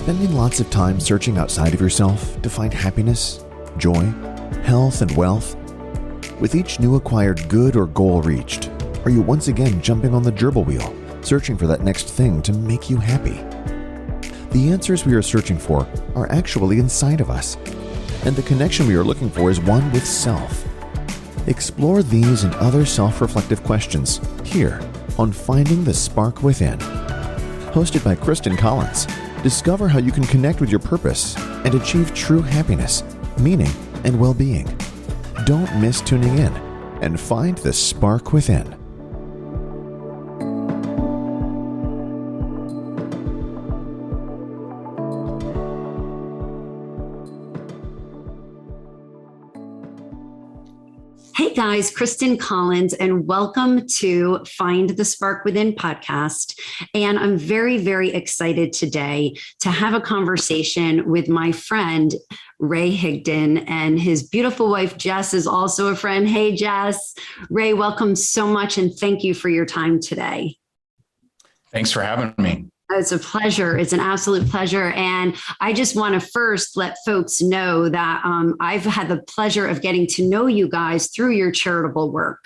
spending lots of time searching outside of yourself to find happiness, joy, health, and wealth? With each new acquired good or goal reached, are you once again jumping on the gerbil wheel, searching for that next thing to make you happy? The answers we are searching for are actually inside of us, and the connection we are looking for is one with self. Explore these and other self-reflective questions here on Finding the Spark Within. Hosted by Kristen Collins, discover how you can connect with your purpose and achieve true happiness, meaning, and well-being. Don't miss tuning in and find the spark within. Hey guys, Kristen Collins, and welcome to Find the Spark Within podcast. And I'm very, very excited today to have a conversation with my friend, Ray Higdon, and his beautiful wife, Jess, is also a friend. Hey, Jess. Ray, welcome so much, and thank you for your time today. Thanks for having me. It's a pleasure. It's an absolute pleasure. And I just want to first let folks know that I've had the pleasure of getting to know you guys through your charitable work.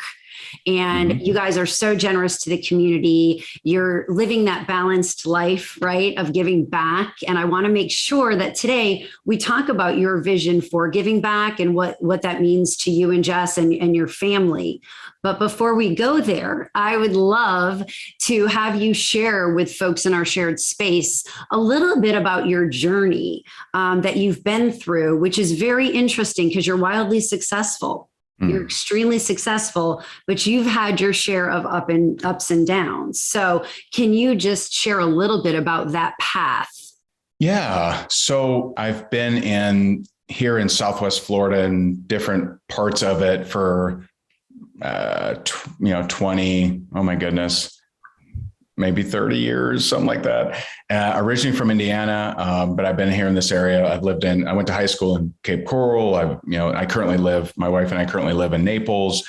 And you guys are so generous to the community. You're living that balanced life, right, of giving back. And I want to make sure that today we talk about your vision for giving back and what that means to you and Jess and your family. But before we go there, I would love to have you share with folks in our shared space a little bit about your journey that you've been through, which is very interesting because you're wildly successful. You're extremely successful, but you've had your share of ups and downs. So can you just share a little bit about that path? Yeah. So I've been here in Southwest Florida and different parts of it for 20, oh my goodness, maybe 30 years, something like that. Originally from Indiana, but I've been here in this area. I went to high school in Cape Coral. My wife and I currently live in Naples.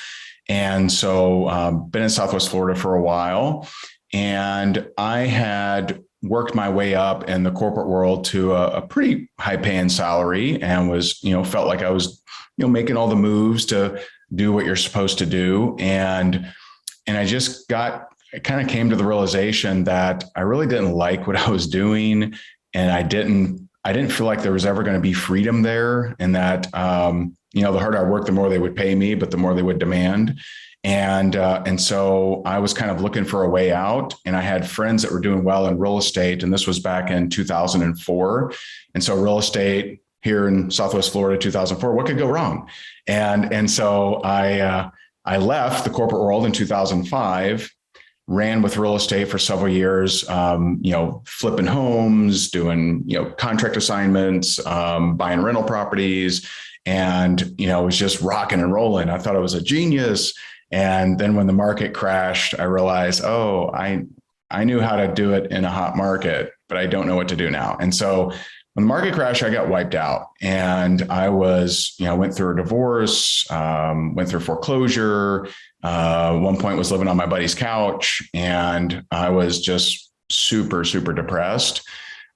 And so been in Southwest Florida for a while. And I had worked my way up in the corporate world to a pretty high paying salary and felt like I was, making all the moves to do what you're supposed to do. And I just kind of came to the realization that I really didn't like what I was doing. And I didn't feel like there was ever going to be freedom there. And that, the harder I worked, the more they would pay me, but the more they would demand. And so I was kind of looking for a way out, and I had friends that were doing well in real estate. And this was back in 2004. And so real estate here in Southwest Florida, 2004, what could go wrong? And so I left the corporate world in 2005, ran with real estate for several years, flipping homes, doing, contract assignments, buying rental properties, and, it was just rocking and rolling. I thought I was a genius. And then when the market crashed, I realized, I knew how to do it in a hot market, but I don't know what to do now. And so when the market crashed, I got wiped out, and I went through a divorce, went through foreclosure. One point was living on my buddy's couch, and I was just super, super depressed.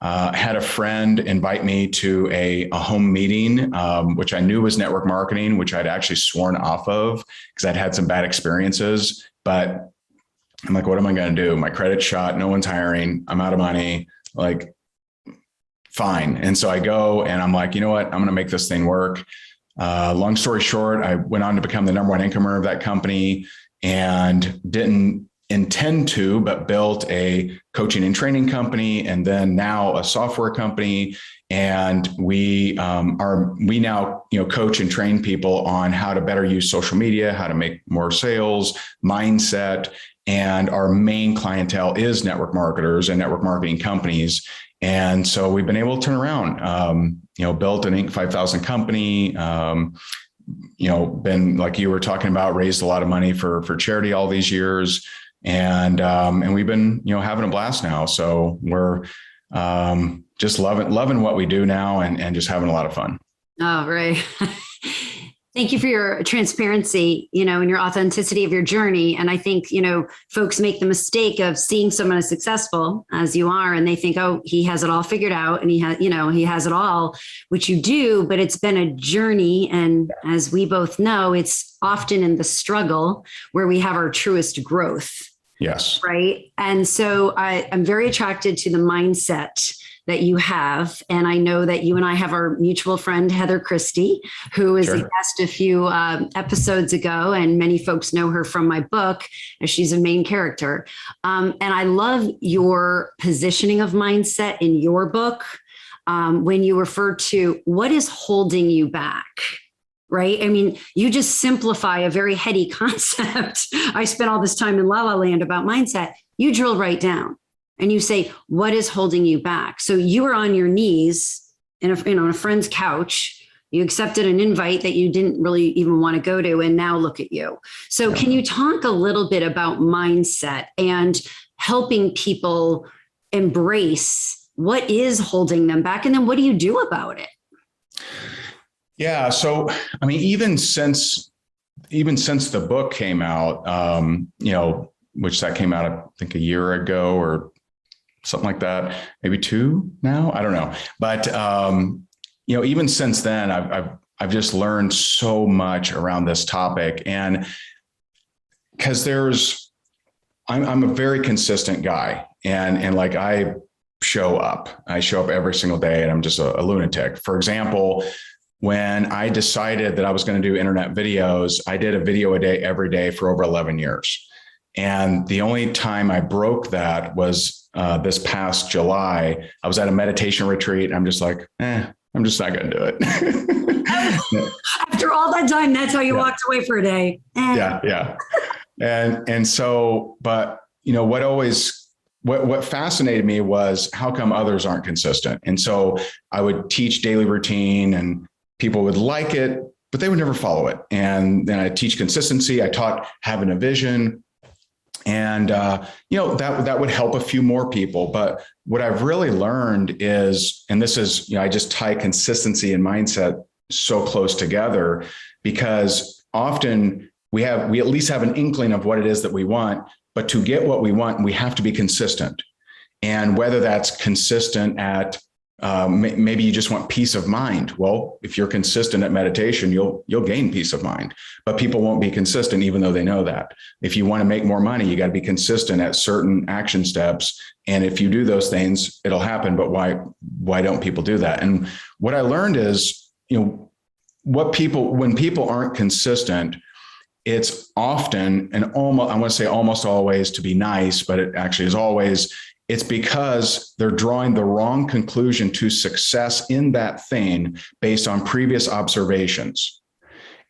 Had a friend invite me to a home meeting, which I knew was network marketing, which I'd actually sworn off of because I'd had some bad experiences. But I'm like, what am I going to do? My credit's shot. No one's hiring. I'm out of money. Fine. And so I go and I'm like, you know what? I'm going to make this thing work. Long story short, I went on to become the number one income earner of that company and didn't intend to, but built a coaching and training company, and then now a software company. And we now, coach and train people on how to better use social media, how to make more sales, mindset. And our main clientele is network marketers and network marketing companies. And so we've been able to turn around, built an Inc. 5000 company, been, like you were talking about, raised a lot of money for charity all these years. And we've been, having a blast now. So we're just loving what we do now and just having a lot of fun. Oh, right. Thank you for your transparency, and your authenticity of your journey. And I think, folks make the mistake of seeing someone as successful as you are, and they think, oh, he has it all figured out and he has it all, which you do, but it's been a journey. And as we both know, it's often in the struggle where we have our truest growth. Yes. Right. And so I'm very attracted to the mindset that you have. And I know that you and I have our mutual friend, Heather Christie, who is a guest a few episodes ago. And many folks know her from my book, as she's a main character. And I love your positioning of mindset in your book when you refer to what is holding you back. Right. I mean, you just simplify a very heady concept. I spent all this time in La La Land about mindset. You drill right down. And you say, what is holding you back? So you were on your knees on a friend's couch. You accepted an invite that you didn't really even want to go to. And now look at you. So can you talk a little bit about mindset and helping people embrace what is holding them back? And then what do you do about it? Yeah. So, I mean, even since the book came out, which that came out, I think a year ago or something like that, maybe 2 now, I don't know. But, even since then, I've just learned so much around this topic. And because I'm a very consistent guy, and like I show up every single day, and I'm just a lunatic. For example, when I decided that I was going to do internet videos, I did a video a day every day for over 11 years. And the only time I broke that was this past July. I was at a meditation retreat. I'm just like, I'm just not going to do it. After all that time, that's how you walked away for a day. Yeah. And so, but what fascinated me was how come others aren't consistent? And so I would teach daily routine and people would like it, but they would never follow it. And then I teach consistency. I taught having a vision. And, that would help a few more people. But what I've really learned is, and this is, I just tie consistency and mindset so close together, because often we at least have an inkling of what it is that we want, but to get what we want, we have to be consistent. And whether that's consistent at maybe you just want peace of mind. Well, if you're consistent at meditation, you'll gain peace of mind, but people won't be consistent even though they know that. If you want to make more money, you got to be consistent at certain action steps. And if you do those things, it'll happen. But why don't people do that? And what I learned is, when people aren't consistent, it's often, and almost, I want to say almost always, to be nice, but it actually is always, it's because they're drawing the wrong conclusion to success in that thing based on previous observations.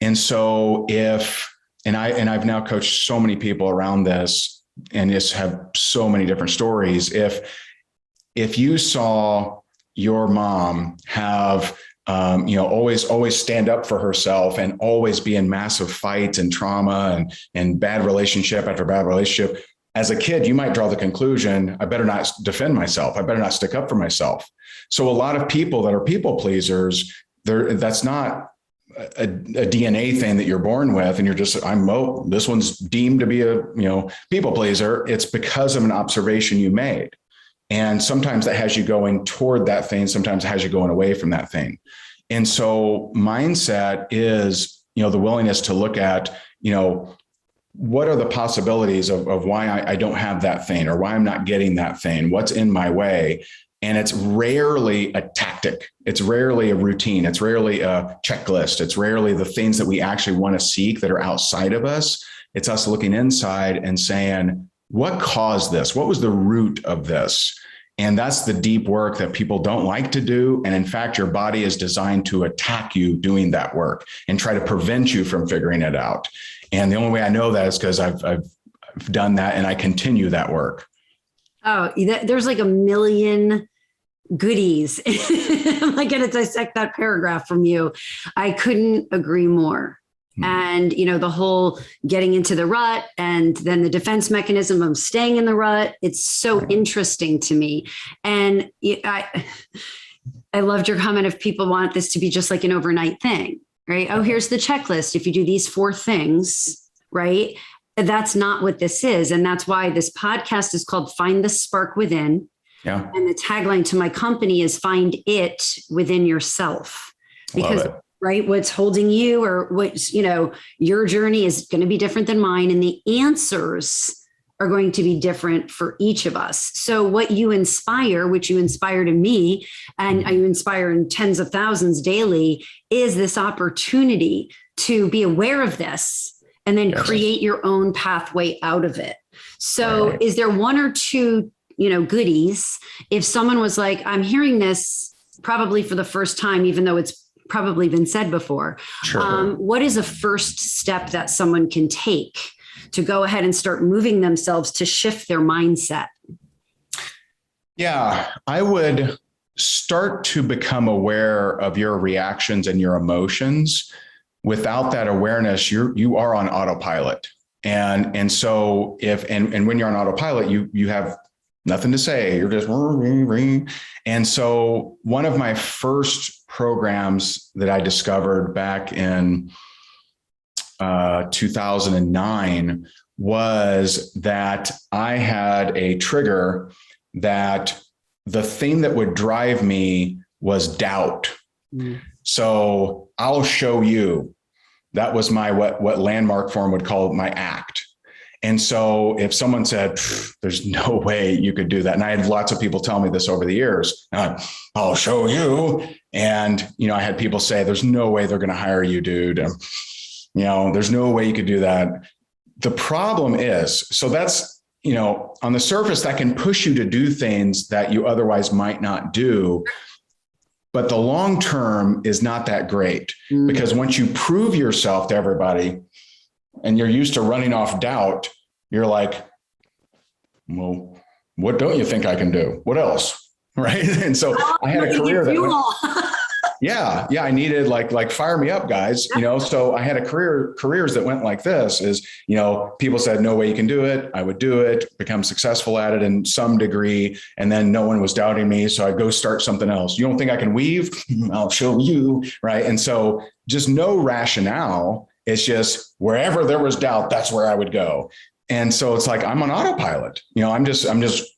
And so I've now coached so many people around this and just have so many different stories. If you saw your mom have, always stand up for herself and always be in massive fights and trauma and bad relationship after bad relationship, as a kid, you might draw the conclusion, I better not defend myself. I better not stick up for myself. So a lot of people that are people pleasers, that's not a DNA thing that you're born with. And you're just, this one's deemed to be a, people pleaser. It's because of an observation you made. And sometimes that has you going toward that thing. Sometimes it has you going away from that thing. And so mindset is, the willingness to look at, what are the possibilities of why I don't have that thing, or why I'm not getting that thing? What's in my way? And it's rarely a tactic. It's rarely a routine. It's rarely a checklist. It's rarely the things that we actually want to seek that are outside of us. It's us looking inside and saying, what caused this? What was the root of this? And that's the deep work that people don't like to do. And in fact, your body is designed to attack you doing that work and try to prevent you from figuring it out. And the only way I know that is because I've done that and I continue that work. Oh, there's like a million goodies. I'm like going to dissect that paragraph from you. I couldn't agree more. And, the whole getting into the rut and then the defense mechanism of staying in the rut. It's so interesting to me. And I loved your comment if people want this to be just like an overnight thing. right? Oh, here's the checklist. If you do these 4 things, right? That's not what this is. And that's why this podcast is called Find the Spark Within. Yeah. And the tagline to my company is Find It Within Yourself. Because, right, what's holding you or what's, your journey is going to be different than mine. And the answers are going to be different for each of us. So what you inspire, which you inspired in me, and you inspire in tens of thousands daily, is this opportunity to be aware of this and then create your own pathway out of it. So is there 1 or 2, goodies? If someone was like, I'm hearing this probably for the first time, even though it's probably been said before, what is a first step that someone can take to go ahead and start moving themselves to shift their mindset? Yeah, I would start to become aware of your reactions and your emotions. Without that awareness, you are on autopilot. And so when you're on autopilot, you have nothing to say. You're just ring. And so one of my first programs that I discovered back in 2009 was that I had a trigger that the thing that would drive me was doubt. So I'll show you. That was my what Landmark Forum would call my act. And so if someone said, there's no way you could do that. And I had lots of people tell me this over the years, I'll show you. And, I had people say, there's no way they're going to hire you, dude. There's no way you could do that. The problem is, so that's, on the surface that can push you to do things that you otherwise might not do. But the long term is not that great because once you prove yourself to everybody and you're used to running off doubt, you're like, well, what don't you think I can do? What else? Right. And so I had a career that I needed like fire me up, guys. So I had careers that went like this is, people said, no way you can do it. I would do it, become successful at it in some degree. And then no one was doubting me. So I'd go start something else. You don't think I can weave? I'll show you. Right. And so just no rationale. It's just wherever there was doubt, that's where I would go. And so it's like, I'm on autopilot. I'm just I'm just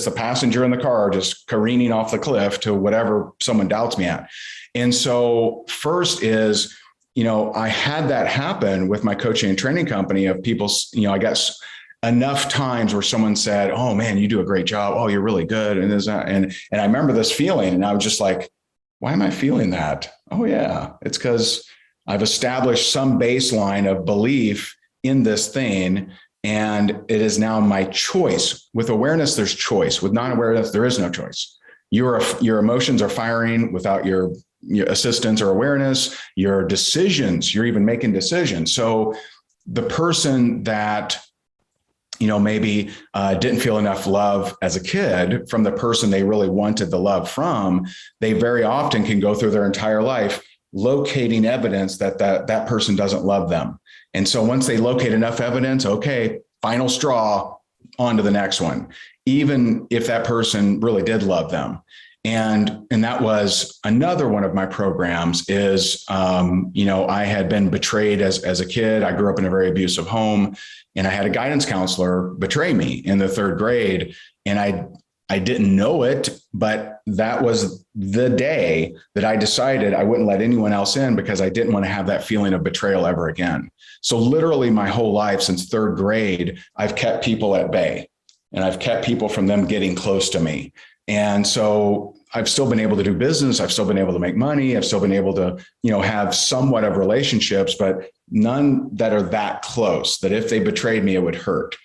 a passenger in the car, just careening off the cliff to whatever someone doubts me at. And so first is, I had that happen with my coaching and training company of people, I guess enough times where someone said, oh man, you do a great job. Oh, you're really good. And I remember this feeling and I was just like, why am I feeling that? Oh yeah, it's because I've established some baseline of belief in this thing. And it is now my choice. With awareness, there's choice. With non-awareness, there is no choice. Your emotions are firing without your assistance or awareness. Your decisions, you're even making decisions. So the person that, maybe didn't feel enough love as a kid from the person they really wanted the love from, they very often can go through their entire life locating evidence that person doesn't love them. And so once they locate enough evidence, okay, final straw, on to the next one, even if that person really did love them. And that was another one of my programs is, I had been betrayed as a kid. I grew up in a very abusive home and I had a guidance counselor betray me in the 3rd grade. And I didn't know it, but that was the day that I decided I wouldn't let anyone else in because I didn't want to have that feeling of betrayal ever again. So literally my whole life since 3rd grade, I've kept people at bay and I've kept people from them getting close to me. And so I've still been able to do business. I've still been able to make money. I've still been able to, have somewhat of relationships, but none that are that close that if they betrayed me, it would hurt.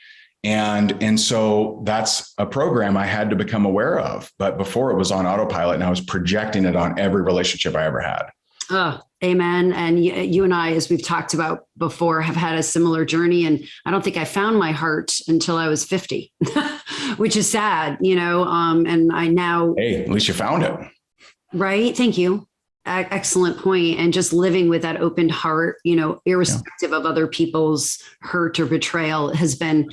And so that's a program I had to become aware of. But before it was on autopilot and I was projecting it on every relationship I ever had. Oh, amen. And you and I, as we've talked about before, have had a similar journey. And I don't think I found my heart until I was 50, which is sad, and I now. Hey, at least you found it. Right. Thank you. Excellent point. And just living with that open heart, irrespective of other people's hurt or betrayal has been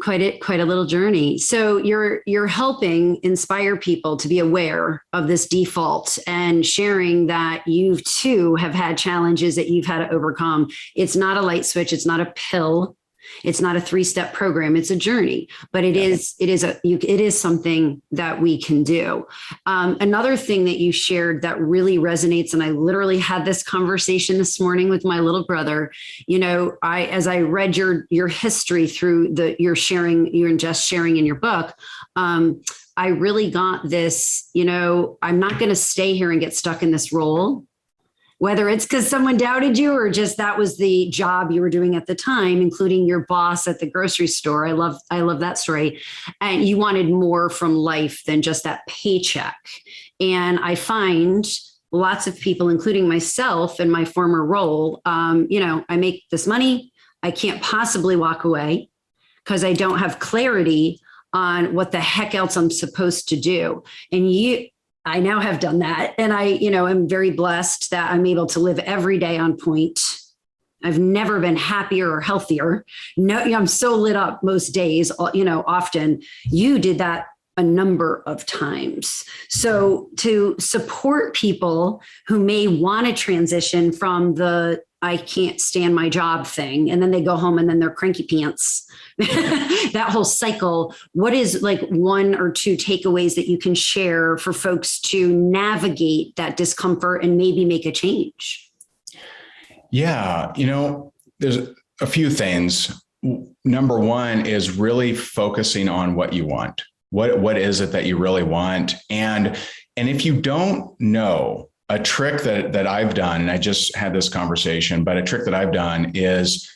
Quite a little journey. So you're helping inspire people to be aware of this default and sharing that you too have had challenges that you've had to overcome. It's not a light switch. It's not a pill. It's not a 3-step program. It's a journey, but it is something that we can do. Another thing that you shared that really resonates, and I literally had this conversation this morning with my little brother. As I read your history through you're just sharing in your book. I really got this. I'm not going to stay here and get stuck in this role. Whether it's because someone doubted you or just that was the job you were doing at the time, including your boss at the grocery store. I love that story. And you wanted more from life than just that paycheck. And I find lots of people, including myself in my former role, I make this money. I can't possibly walk away because I don't have clarity on what the heck else I'm supposed to do. And I now have done that. And I, am very blessed that I'm able to live every day on point. I've never been happier or healthier. No, I'm so lit up most days, often. You did that a number of times. So to support people who may want to transition from the I can't stand my job thing, and then they go home and then they're cranky pants, that whole cycle, what is like 1 or 2 takeaways that you can share for folks to navigate that discomfort and maybe make a change? Yeah, there's a few things. Number one is really focusing on what you want. What is it that you really want? And if you don't know, a trick that I've done, and I just had this conversation, but a trick that I've done is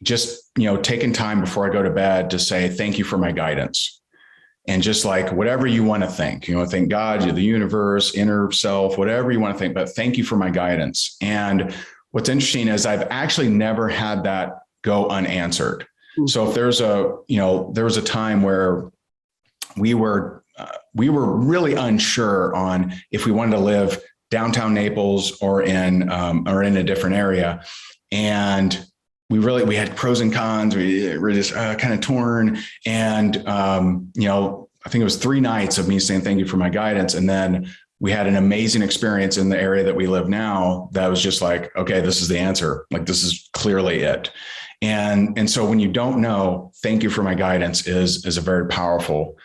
just, taking time before I go to bed to say, thank you for my guidance. And just like whatever you want to think, thank God, the universe, inner self, whatever you want to think, but thank you for my guidance. And what's interesting is I've actually never had that go unanswered. So if there was a time where we were really unsure on if we wanted to live downtown Naples or in a different area. And we had pros and cons. We were just kind of torn. And, I think it was 3 nights of me saying, thank you for my guidance. And then we had an amazing experience in the area that we live now. That was just like, okay, this is the answer. Like, this is clearly it. And so when you don't know, thank you for my guidance is a very powerful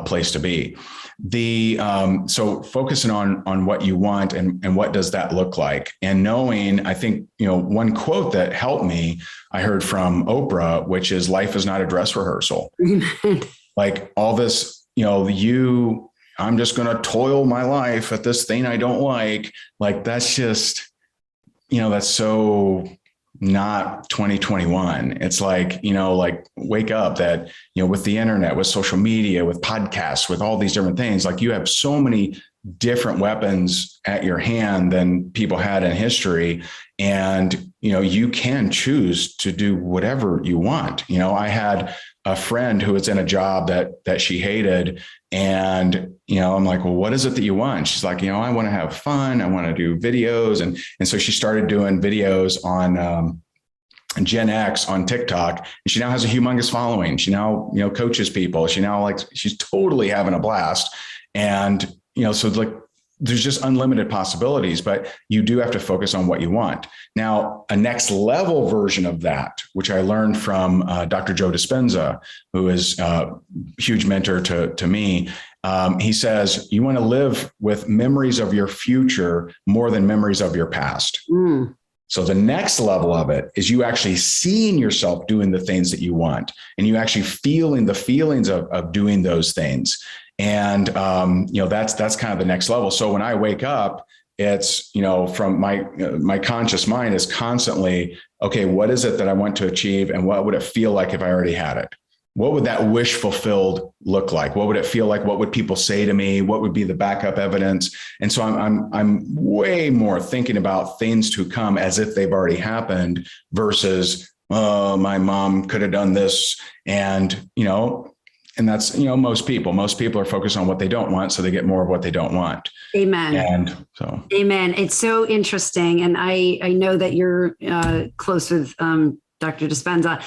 place to be. So focusing on what you want and what does that look like, and knowing, I think, one quote that helped me, I heard from Oprah, which is life is not a dress rehearsal. Like all this, I'm just going to toil my life at this thing I don't like. Like, that's just, that's so not 2021. It's like, wake up that, with the internet, with social media, with podcasts, with all these different things, like you have so many different weapons at your hand than people had in history. And, you can choose to do whatever you want. I had a friend who was in a job that she hated. And, I'm like, well, what is it that you want? She's like, I want to have fun. I want to do videos. And so she started doing videos on Gen X on TikTok. And she now has a humongous following. She now, coaches people. She's totally having a blast. And, so like, there's just unlimited possibilities, but you do have to focus on what you want. Now, a next level version of that, which I learned from Dr. Joe Dispenza, who is a huge mentor to me. He says, you want to live with memories of your future more than memories of your past. So the next level of it is you actually seeing yourself doing the things that you want, and you actually feeling the feelings of doing those things. And, that's kind of the next level. So when I wake up, it's, from my conscious mind is constantly, okay, what is it that I want to achieve? And what would it feel like if I already had it? What would that wish fulfilled look like? What would it feel like? What would people say to me? What would be the backup evidence? And so I'm way more thinking about things to come as if they've already happened versus, my mom could have done this. And, and that's, most people are focused on what they don't want. So they get more of what they don't want. Amen. And so. Amen. It's so interesting. And I know that you're close with Dr. Dispenza.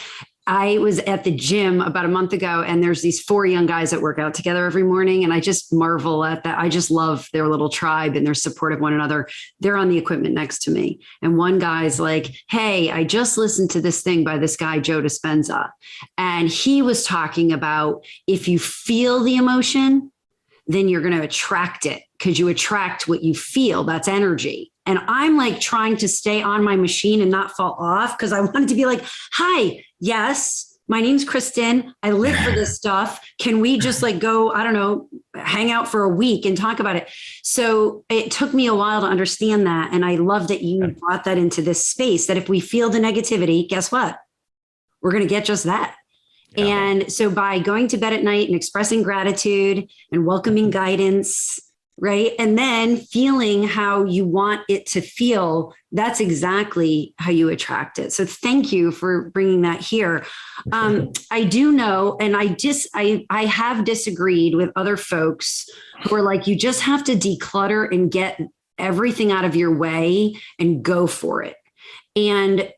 I was at the gym about a month ago, and there's these 4 young guys that work out together every morning. And I just marvel at that. I just love their little tribe and their support of one another. They're on the equipment next to me. And one guy's like, hey, I just listened to this thing by this guy, Joe Dispenza. And he was talking about if you feel the emotion, then you're going to attract it, because you attract what you feel. That's energy. And I'm like trying to stay on my machine and not fall off, because I wanted to be like, hi, yes, my name's Kristen. I live for this stuff. Can we just like go, I don't know, hang out for a week and talk about it? So it took me a while to understand that. And I love that you brought that into this space, that if we feel the negativity, guess what? We're going to get just that. Yeah. And so by going to bed at night and expressing gratitude and welcoming guidance, right? And then feeling how you want it to feel, that's exactly how you attract it. So thank you for bringing that here. I do know, and I have disagreed with other folks who are like, you just have to declutter and get everything out of your way and go for it. And,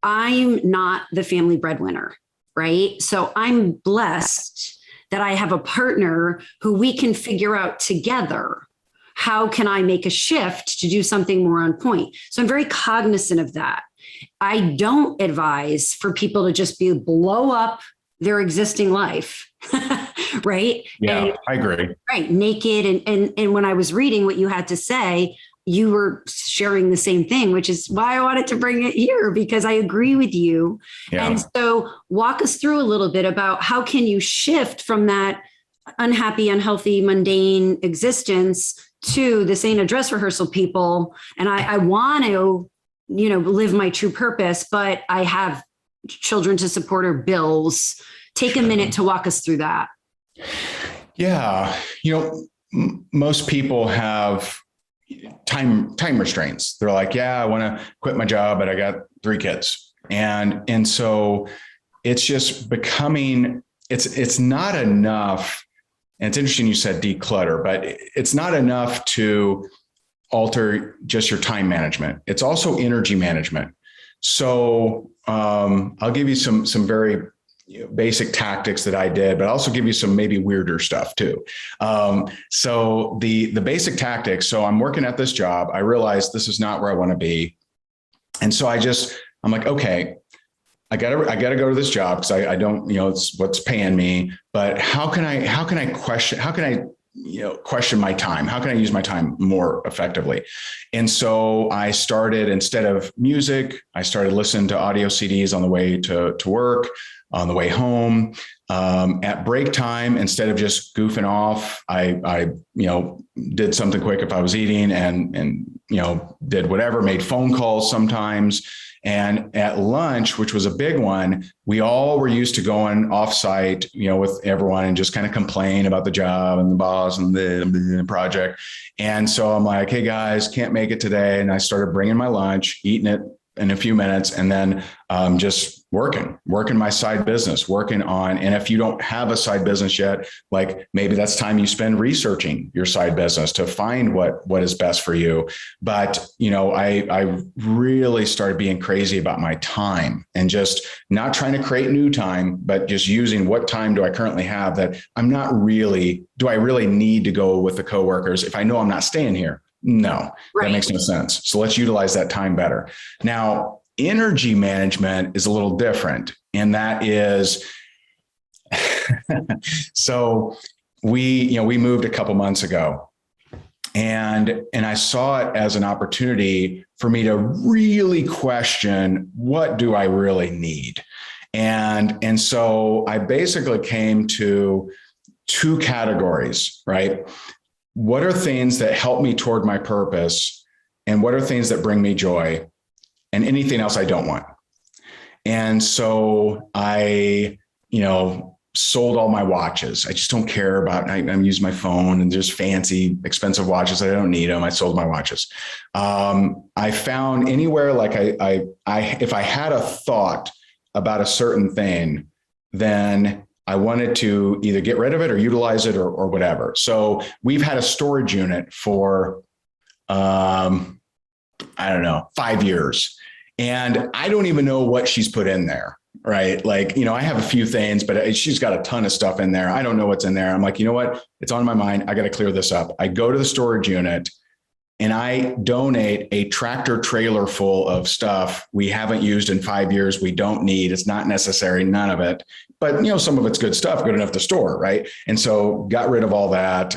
I'm not the family breadwinner, right? So I'm blessed that I have a partner who we can figure out together, how can I make a shift to do something more on point? So I'm very cognizant of that. I don't advise for people to just blow up their existing life, right? Yeah, and, I agree. Right, naked. And when I was reading what you had to say, you were sharing the same thing, which is why I wanted to bring it here, because I agree with you. Yeah. And so walk us through a little bit about how can you shift from that unhappy, unhealthy, mundane existence to this ain't a dress rehearsal, people. And I want to, live my true purpose, but I have children to support or bills. Take a minute to walk us through that. Yeah. Most people have time restraints. They're like, yeah, I want to quit my job, but I got 3 kids. And so it's just becoming, it's not enough. And it's interesting you said declutter, but it's not enough to alter just your time management. It's also energy management. So I'll give you some very basic tactics that I did, but I'll also give you some maybe weirder stuff too. So the basic tactics. So I'm working at this job. I realized this is not where I want to be. And so I'm like, okay, I gotta go to this job because I don't, it's what's paying me, but how can I question my time? How can I use my time more effectively? And so I started, instead of music, I started listening to audio CDs on the way to work, on the way home, at break time. Instead of just goofing off, I did something quick if I was eating and did whatever, made phone calls sometimes. And at lunch, which was a big one, we all were used to going offsite, with everyone and just kind of complain about the job and the boss and the project. And so I'm like, hey guys, can't make it today. And I started bringing my lunch, eating it in a few minutes, and then just working my side business, and if you don't have a side business yet, like maybe that's time you spend researching your side business to find what is best for you. But, I really started being crazy about my time and just not trying to create new time, but just using what time do I currently have that do I really need to go with the coworkers if I know I'm not staying here? No, right. That makes no sense. So let's utilize that time better. Now, energy management is a little different. And that is, so we moved a couple months ago, and I saw it as an opportunity for me to really question, what do I really need? And so I basically came to 2 categories, right? What are things that help me toward my purpose? And what are things that bring me joy? And anything else I don't want. And so I, sold all my watches. I just don't care about, I'm using my phone and just fancy, expensive watches. I don't need them. I sold my watches. I found anywhere, like if I had a thought about a certain thing, then I wanted to either get rid of it or utilize it or whatever. So we've had a storage unit for, 5 years. And I don't even know what she's put in there. right? Like, I have a few things, but she's got a ton of stuff in there. I don't know what's in there. I'm like, you know what? It's on my mind. I got to clear this up. I go to the storage unit and I donate a tractor trailer full of stuff we haven't used in 5 years. We don't need, it's not necessary, none of it. But, some of it's good stuff, good enough to store, right? And so got rid of all that.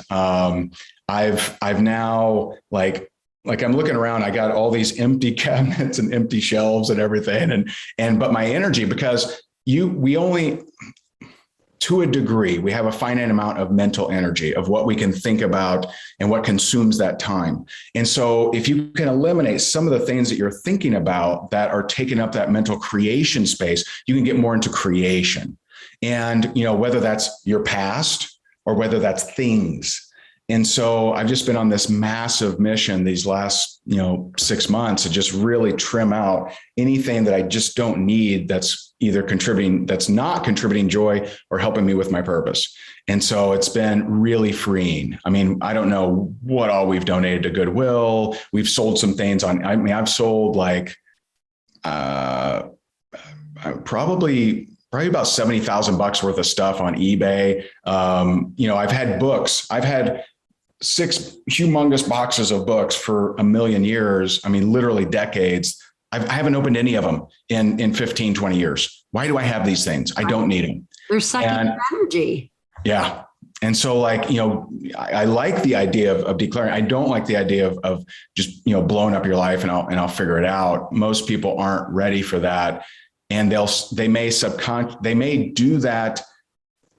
I've now like I'm looking around, I got all these empty cabinets and empty shelves and everything. But my energy, because we only, to a degree, we have a finite amount of mental energy of what we can think about and what consumes that time. And so if you can eliminate some of the things that you're thinking about that are taking up that mental creation space, you can get more into creation. And, whether that's your past or whether that's things. And so I've just been on this massive mission these last, 6 months to just really trim out anything that I just don't need that's either that's not contributing joy or helping me with my purpose. And so it's been really freeing. I mean, I don't know what all we've donated to Goodwill. We've sold some things I've sold like probably about $70,000 worth of stuff on eBay. I've had books. I've had 6 humongous boxes of books for a million years. I mean, literally decades. I haven't opened any of them in 15, 20 years. Why do I have these things? I don't need them. They're sucking your energy. Yeah. And so I like the idea of declaring. I don't like the idea of just, blowing up your life and I'll figure it out. Most people aren't ready for that. And they may do that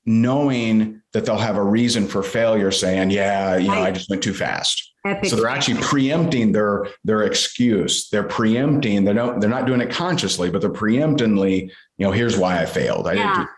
knowing that they'll have a reason for failure, saying, I just went too fast. Epic. So they're actually preempting their excuse. They're preempting. They're not doing it consciously, but they're preemptively, here's why I failed. I didn't do that.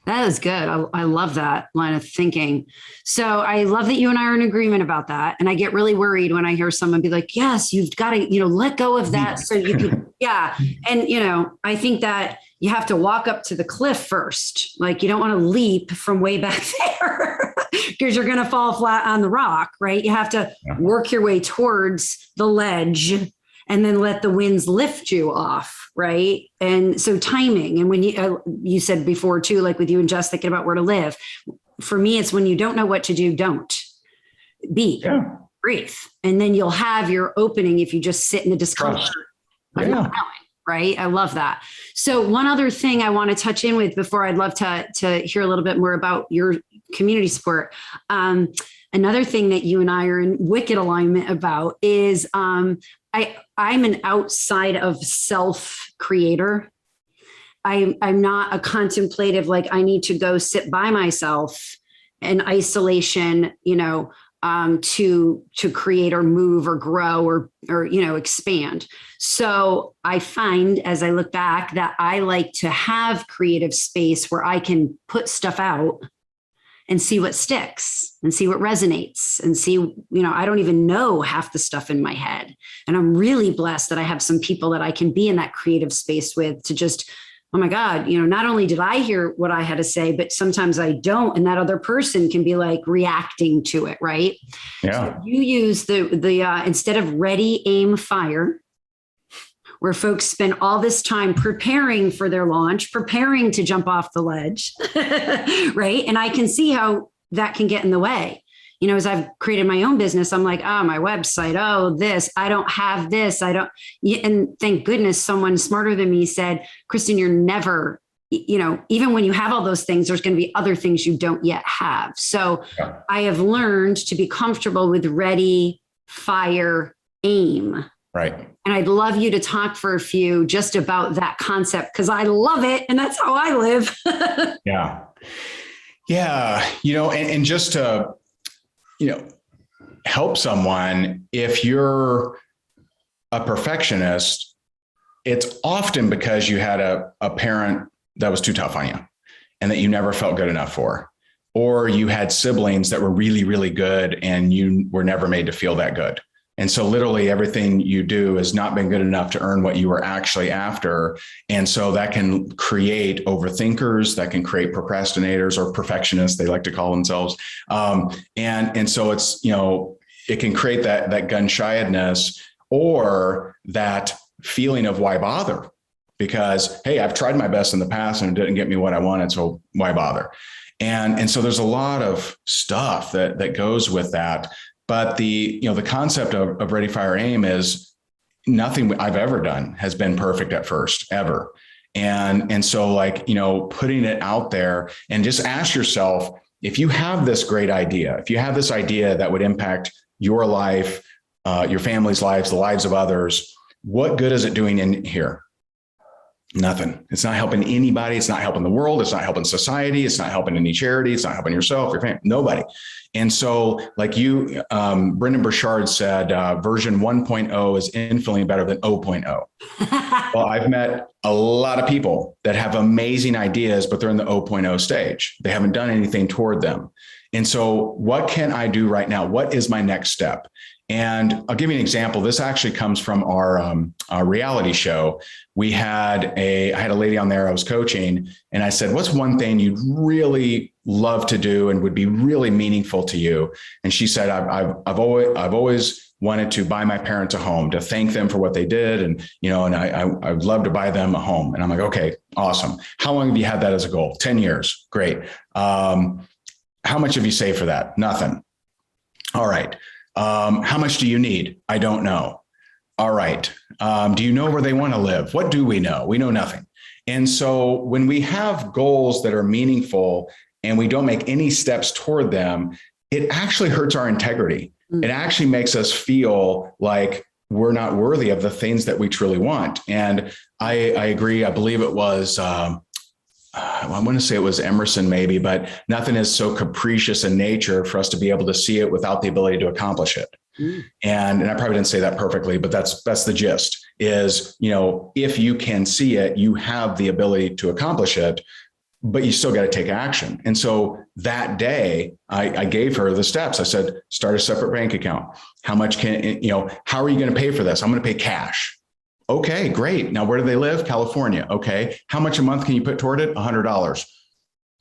That is good. I love that line of thinking. So I love that you and I are in agreement about that. And I get really worried when I hear someone be like, yes, you've got to, let go of that. So you can, yeah. And, I think that you have to walk up to the cliff first. Like you don't want to leap from way back there because you're going to fall flat on the rock, right? You have to work your way towards the ledge and then let the winds lift you off. Right. And so timing. And when you said before too, like with you and Jess thinking about where to live, for me, it's when you don't know what to do, don't breathe. And then you'll have your opening if you just sit in the discomfort. Right. I love that. So one other thing I want to touch in with before I'd love to hear a little bit more about your community support. Another thing that you and I are in wicked alignment about is I'm an outside of self creator. I'm not a contemplative, like I need to go sit by myself in isolation, to create or move or grow or expand. So I find as I look back that I like to have creative space where I can put stuff out and see what sticks and see what resonates and see, I don't even know half the stuff in my head. And I'm really blessed that I have some people that I can be in that creative space with to just, oh my God, not only did I hear what I had to say, but sometimes I don't. And that other person can be like reacting to it. Right. Yeah. So you use the instead of ready, aim, fire, where folks spend all this time preparing for their launch, preparing to jump off the ledge, right? And I can see how that can get in the way. As I've created my own business, I'm like, my website, this, I don't have this, and thank goodness someone smarter than me said, Kristen, you're never, even when you have all those things, there's going to be other things you don't yet have. So I have learned to be comfortable with ready, fire, aim. Right. And I'd love you to talk for a few just about that concept because I love it. And that's how I live. Yeah. And just to, help someone, if you're a perfectionist, it's often because you had a parent that was too tough on you and that you never felt good enough for, or you had siblings that were really, really good and you were never made to feel that good. And so literally everything you do has not been good enough to earn what you were actually after. And so that can create overthinkers, that can create procrastinators or perfectionists, they like to call themselves. And so it's, it can create that gun shyedness or that feeling of why bother? because, hey, I've tried my best in the past and it didn't get me what I wanted. So why bother? And so there's a lot of stuff that goes with that. But the concept of Ready, Fire, Aim is nothing I've ever done has been perfect at first, ever. And so putting it out there and just ask yourself, if you have this great idea, if you have this idea that would impact your life, your family's lives, the lives of others, what good is it doing in here? Nothing. It's not helping anybody. It's not helping the world. It's not helping society. It's not helping any charity. It's not helping yourself, your family, nobody. And so Brendan Burchard said, version 1.0 is infinitely better than 0.0. Well, I've met a lot of people that have amazing ideas, but they're in the 0.0 stage. They haven't done anything toward them. And so what can I do right now? What is my next step? And I'll give you an example. This actually comes from our reality show. I had a lady on there I was coaching, and I said, what's one thing you'd really love to do and would be really meaningful to you? And she said, I've always wanted to buy my parents a home, to thank them for what they did. And, I'd love to buy them a home. And I'm like, okay, awesome. How long have you had that as a goal? 10 years. Great. How much have you saved for that? Nothing. All right. How much do you need? I don't know. All right. Do you know where they want to live? What do we know? We know nothing. And so when we have goals that are meaningful and we don't make any steps toward them, it actually hurts our integrity. It actually makes us feel like we're not worthy of the things that we truly want. And I agree. I believe it was, I want to say it was Emerson maybe, but nothing is so capricious in nature for us to be able to see it without the ability to accomplish it. And I probably didn't say that perfectly, but that's the gist is, if you can see it, you have the ability to accomplish it, but you still got to take action. And so that day I gave her the steps. I said, start a separate bank account. How much how are you going to pay for this? I'm going to pay cash. Okay, great. Now, where do they live? California. Okay. How much a month can you put toward it? $100.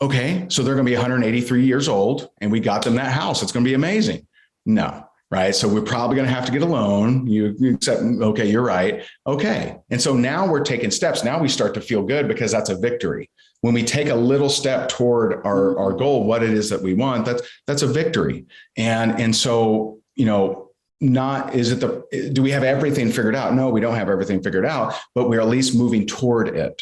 Okay. So they're going to be 183 years old and we got them that house. It's going to be amazing. No. Right. So we're probably going to have to get a loan. You accept. Okay. You're right. Okay. And so now we're taking steps. Now we start to feel good because that's a victory. When we take a little step toward our goal, what it is that we want, that's a victory. And so, do we have everything figured out? No, we don't have everything figured out, but we're at least moving toward it.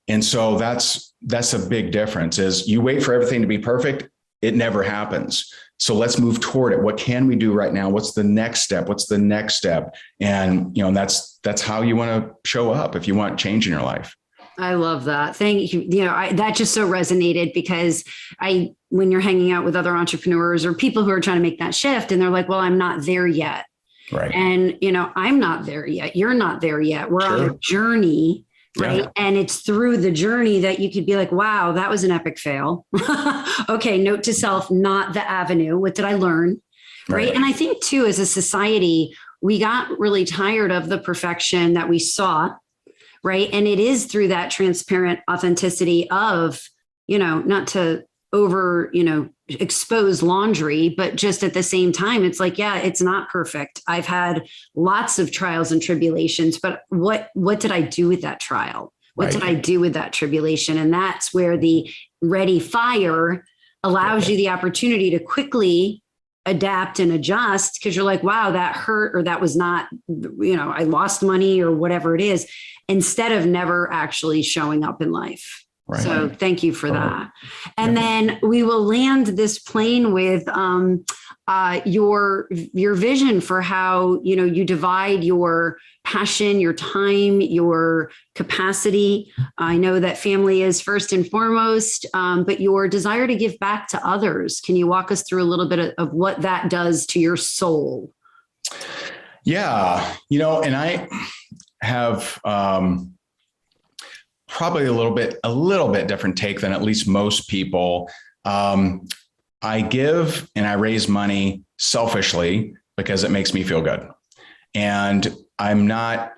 And so that's a big difference is you wait for everything to be perfect. It never happens. So let's move toward it. What can we do right now? What's the next step? What's the next step? And, that's how you want to show up if you want change in your life. I love that. Thank you. That just so resonated because when you're hanging out with other entrepreneurs or people who are trying to make that shift and they're like, well, I'm not there yet. Right. And, I'm not there yet. You're not there yet. We're on a journey. Right. Yeah. And it's through the journey that you could be like, wow, that was an epic fail. Okay. Note to self, not the avenue. What did I learn? Right. And I think too, as a society, we got really tired of the perfection that we saw. Right. And it is through that transparent authenticity of, not to over, expose laundry, but just at the same time, it's like, yeah, it's not perfect. I've had lots of trials and tribulations, but what did I do with that trial? What did I do with that tribulation? And that's where the Ready, Fire allows you the opportunity to quickly adapt and adjust because you're like, wow, that hurt, or that was not, I lost money or whatever it is, instead of never actually showing up in life. Right. So thank you for that. And then we will land this plane with your vision for how, you divide your passion, your time, your capacity. I know that family is first and foremost, but your desire to give back to others. Can you walk us through a little bit of what that does to your soul? Yeah. And I have, probably a little bit different take than at least most people. I give and I raise money selfishly because it makes me feel good. And I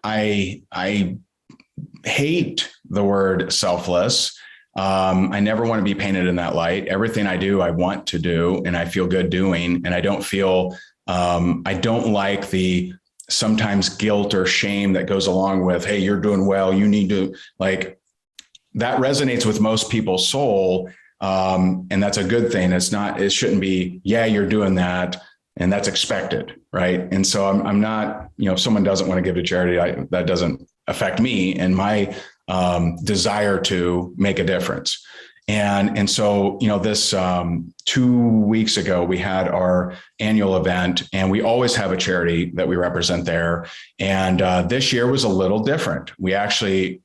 hate the word selfless. I never want to be painted in that light. Everything I do, I want to do, and I feel good doing. And I don't feel, I don't like the sometimes guilt or shame that goes along with, hey, you're doing well, you need to, like, that resonates with most people's soul. And that's a good thing. It shouldn't be, yeah, you're doing that, and that's expected. Right. And so I'm not, if someone doesn't want to give to charity, that doesn't affect me and my desire to make a difference. And so, this 2 weeks ago, we had our annual event, and we always have a charity that we represent there. And this year was a little different. We actually,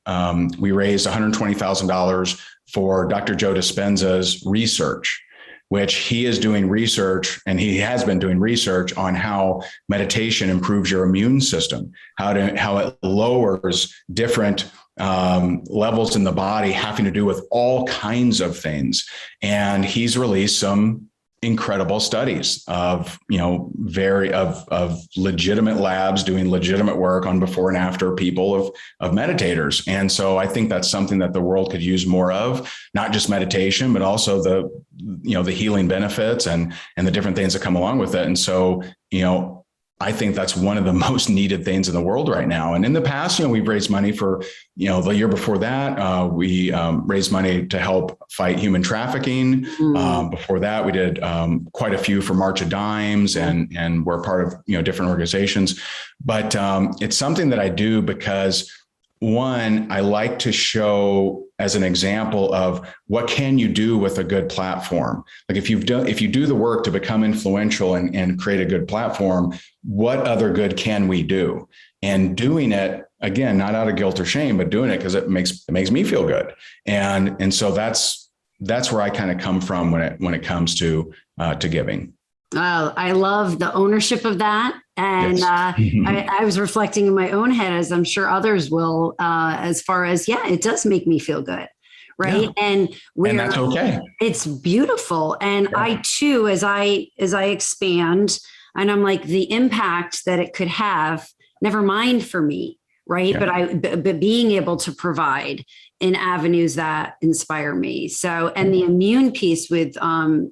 we raised $120,000 for Dr. Joe Dispenza's research, which he is doing research, and he has been doing research on how meditation improves your immune system, how it lowers different levels in the body having to do with all kinds of things. And he's released some incredible studies of legitimate labs doing legitimate work on before and after people of meditators. And so I think that's something that the world could use more of, not just meditation, but also the healing benefits and the different things that come along with it. And so, I think that's one of the most needed things in the world right now. And in the past, we've raised money for, the year before that, we raised money to help fight human trafficking. Before that, we did quite a few for March of Dimes, and we're part of, different organizations. But it's something that I do because, one, I like to show as an example of what can you do with a good platform. Like if you do the work to become influential and create a good platform, what other good can we do? And doing it, again, not out of guilt or shame, but doing it because it makes me feel good. And so that's where I kind of come from when it comes to giving. Well, I love the ownership of that. And Yes. I was reflecting in my own head, as I'm sure others will, as far as, it does make me feel good. Right. Yeah. And that's okay. It's beautiful. And I too, as I expand, and I'm like, the impact that it could have, never mind for me. Right. Yeah. But being able to provide in avenues that inspire me. So, and the immune piece with Joe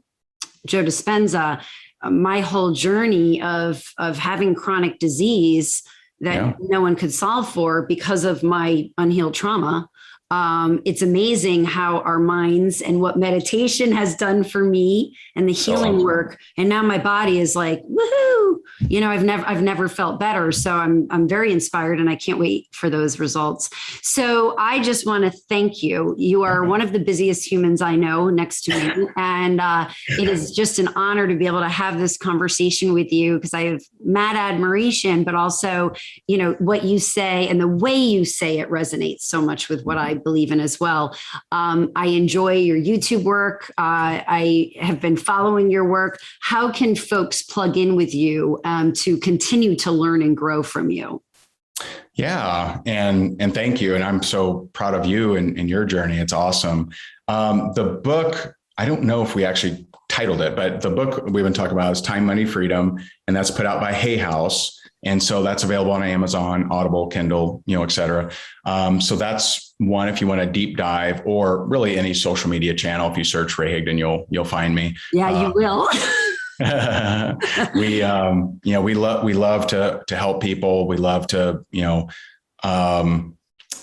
Dispenza, my whole journey of having chronic disease that no one could solve for because of my unhealed trauma. It's amazing how our minds and what meditation has done for me and the healing work. And now my body is like, woohoo, I've never felt better. So I'm very inspired, and I can't wait for those results. So I just want to thank you. You are one of the busiest humans I know next to me. And it is just an honor to be able to have this conversation with you, because I have mad admiration, but also, what you say and the way you say it resonates so much with what I believe in as well. I enjoy your YouTube work. I have been following your work. How can folks plug in with you to continue to learn and grow from you? Yeah. And thank you. And I'm so proud of you and your journey. It's awesome. The book, I don't know if we actually titled it, but the book we've been talking about is Time, Money, Freedom. And that's put out by Hay House. And so that's available on Amazon, Audible, Kindle, et cetera. So that's one, if you want a deep dive, or really any social media channel. If you search Ray Higdon, you'll find me. Yeah, you will. We love to help people. We love to,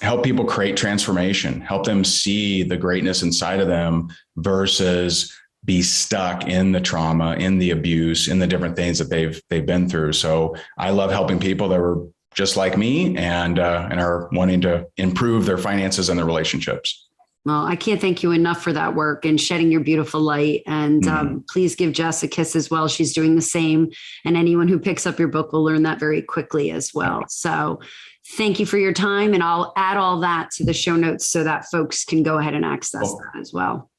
help people create transformation, help them see the greatness inside of them versus be stuck in the trauma, in the abuse, in the different things that they've been through. So I love helping people that were just like me and are wanting to improve their finances and their relationships. Well, I can't thank you enough for that work and shedding your beautiful light. And please give Jess a kiss as well. She's doing the same. And anyone who picks up your book will learn that very quickly as well. So thank you for your time. And I'll add all that to the show notes so that folks can go ahead and access that as well.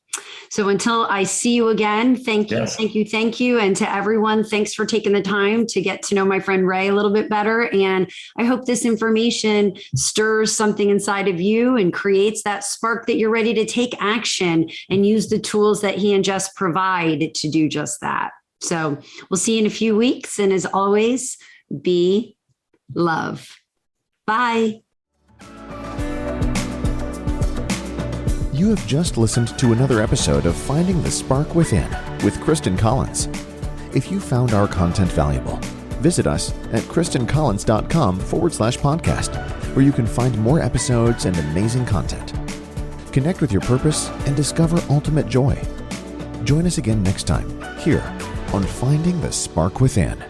So until I see you again, thank you, thank you. And to everyone, thanks for taking the time to get to know my friend Ray a little bit better. And I hope this information stirs something inside of you and creates that spark that you're ready to take action and use the tools that he and Jess provide to do just that. So we'll see you in a few weeks. And as always, be love. Bye. You have just listened to another episode of Finding the Spark Within with Kristen Collins. If you found our content valuable, Visit us at kristencollins.com/podcast, where you can find more episodes and amazing content. Connect with your purpose and discover ultimate joy. Join us again next time here on Finding the Spark Within.